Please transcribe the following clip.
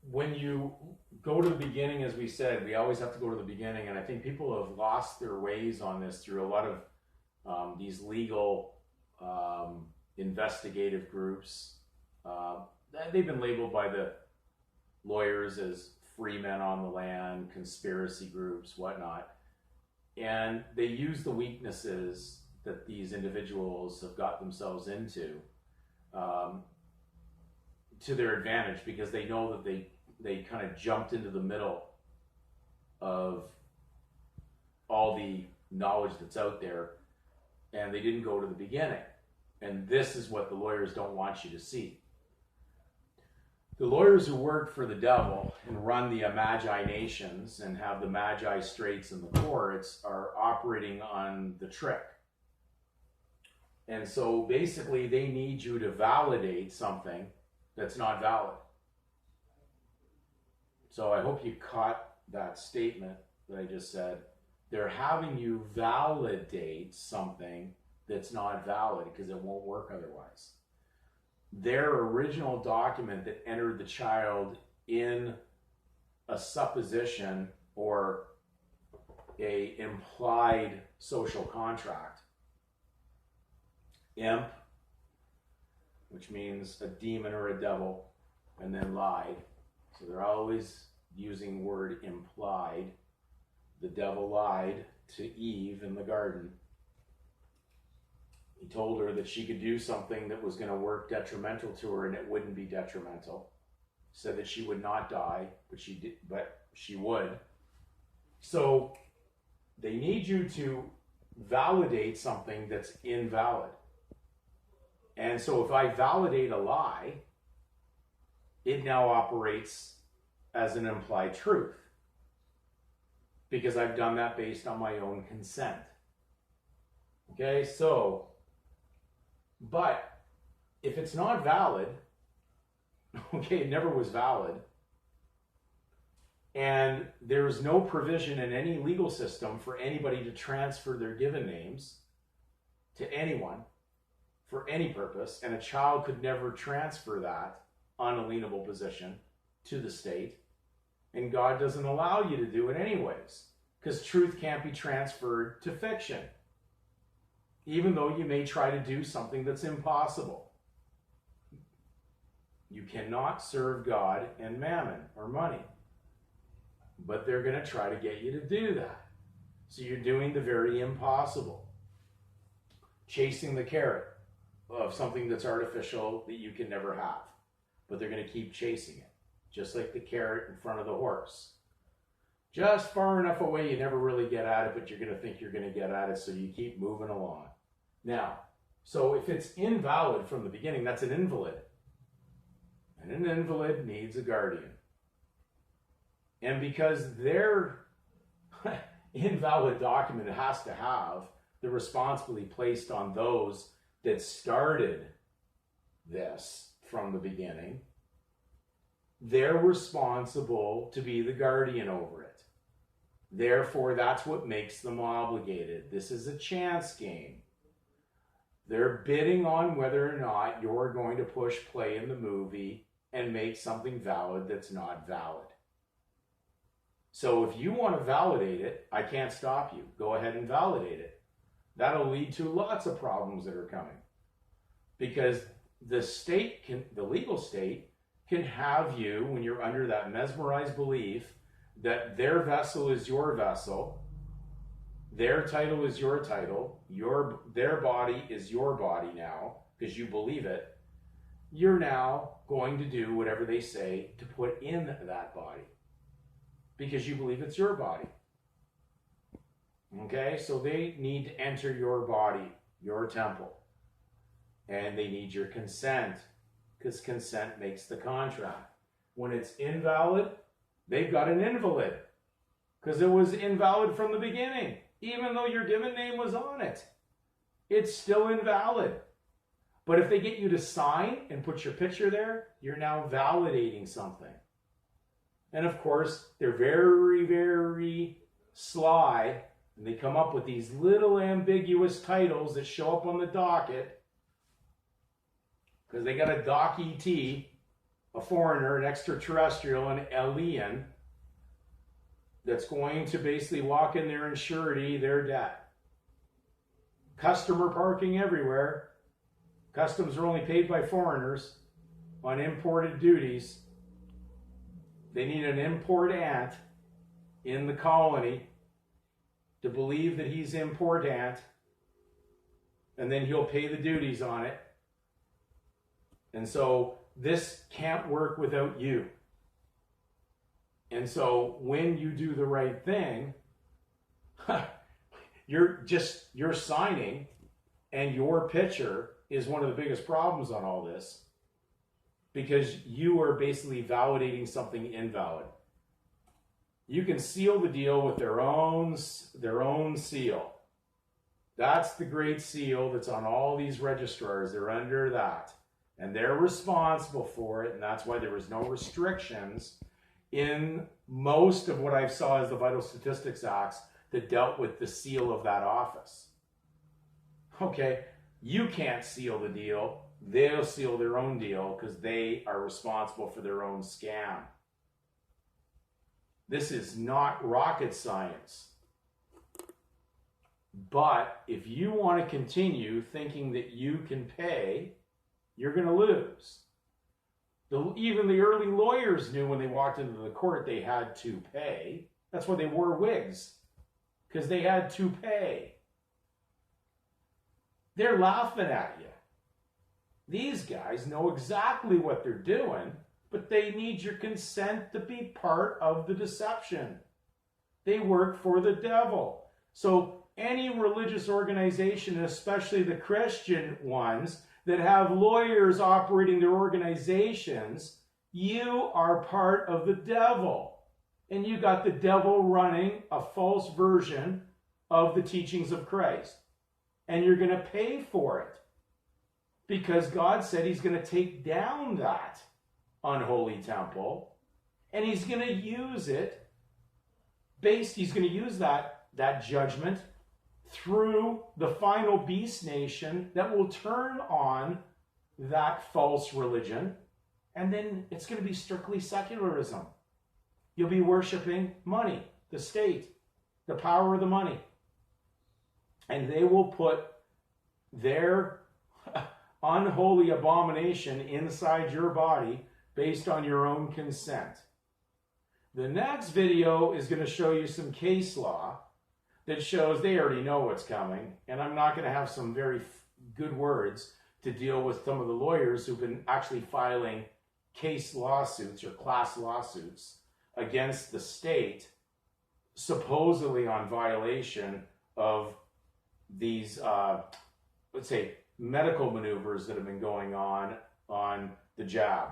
when you go to the beginning, as we said, we always have to go to the beginning, and I think people have lost their ways on this through a lot of these legal investigative groups. They've been labeled by the lawyers as free men on the land, conspiracy groups, whatnot. And they use the weaknesses that these individuals have got themselves into to their advantage, because they know that they kind of jumped into the middle of all the knowledge that's out there, and they didn't go to the beginning. And this is what the lawyers don't want you to see. The lawyers who work for the devil and run the Magi nations and have the Magi straits in the courts are operating on the trick. And so basically they need you to validate something that's not valid. So I hope you caught that statement that I just said. They're having you validate something that's not valid because it won't work otherwise. Their original document that entered the child in a supposition or a implied social contract. Imp, which means a demon or a devil, and then lied. So they're always using word implied. The devil lied to Eve in the garden. He told her that she could do something that was going to work detrimental to her, and it wouldn't be detrimental. Said that she would not die, but she would. So they need you to validate something that's invalid. And so if I validate a lie, it now operates as an implied truth, because I've done that based on my own consent. Okay, so, but if it's not valid, okay, it never was valid, and there's no provision in any legal system for anybody to transfer their given names to anyone for any purpose, and a child could never transfer that unalienable position to the state, and God doesn't allow you to do it anyways, because truth can't be transferred to fiction, even though you may try to do something that's impossible. You cannot serve God and mammon or money, but they're going to try to get you to do that. So you're doing the very impossible, chasing the carrot of something that's artificial that you can never have, but they're going to keep chasing it, just like the carrot in front of the horse. Just far enough away you never really get at it, but you're going to think you're going to get at it, so you keep moving along. Now, so if it's invalid from the beginning, that's an invalid. And an invalid needs a guardian. And because their invalid document has to have the responsibility placed on those that started this from the beginning, they're responsible to be the guardian over it. Therefore, that's what makes them obligated. This is a chance game. They're bidding on whether or not you're going to push play in the movie and make something valid that's not valid. So if you want to validate it, I can't stop you. Go ahead and validate it. That'll lead to lots of problems that are coming, because the state the legal state can have you, when you're under that mesmerized belief that their vessel is your vessel, their title is your title, their body is your body now, because you believe it, you're now going to do whatever they say to put in that body, because you believe it's your body. Okay, so they need to enter your body, your temple, and they need your consent, because consent makes the contract. When it's invalid, they've got an invalid, because it was invalid from the beginning. Even though your given name was on it, it's still invalid. But if they get you to sign and put your picture there, you're now validating something. And of course, they're very, very sly, and they come up with these little ambiguous titles that show up on the docket, because they got a doc ET, a foreigner, an extraterrestrial, an alien, that's going to basically walk in there and surety their debt. Customer parking everywhere. Customs are only paid by foreigners on imported duties. They need an important in the colony to believe that he's important, and then he'll pay the duties on it. And so this can't work without you. And so when you do the right thing, you're signing, and your picture is one of the biggest problems on all this, because you are basically validating something invalid. You can seal the deal with their own seal. That's the great seal that's on all these registrars. They're under that, and they're responsible for it. And that's why there was no restrictions in most of what I saw as the Vital Statistics Acts that dealt with the seal of that office. Okay, you can't seal the deal. They'll seal their own deal because they are responsible for their own scam. This is not rocket science. But if you want to continue thinking that you can pay, you're going to lose. Even the early lawyers knew when they walked into the court they had to pay. That's why they wore wigs, because they had to pay. They're laughing at you. These guys know exactly what they're doing, but they need your consent to be part of the deception. They work for the devil. So any religious organization, especially the Christian ones, that have lawyers operating their organizations, you are part of the devil. And you got the devil running a false version of the teachings of Christ. And you're going to pay for it. Because God said he's going to take down that unholy temple. And he's going to use it he's going to use that judgment through the final beast nation that will turn on that false religion, and then it's going to be strictly secularism. You'll be worshiping money, the state, the power of the money, and they will put their unholy abomination inside your body based on your own consent. The next video is going to show you some case law that shows they already know what's coming, and I'm not going to have some very good words to deal with some of the lawyers who've been actually filing case lawsuits or class lawsuits against the state, supposedly on violation of these, let's say, medical maneuvers that have been going on the jab.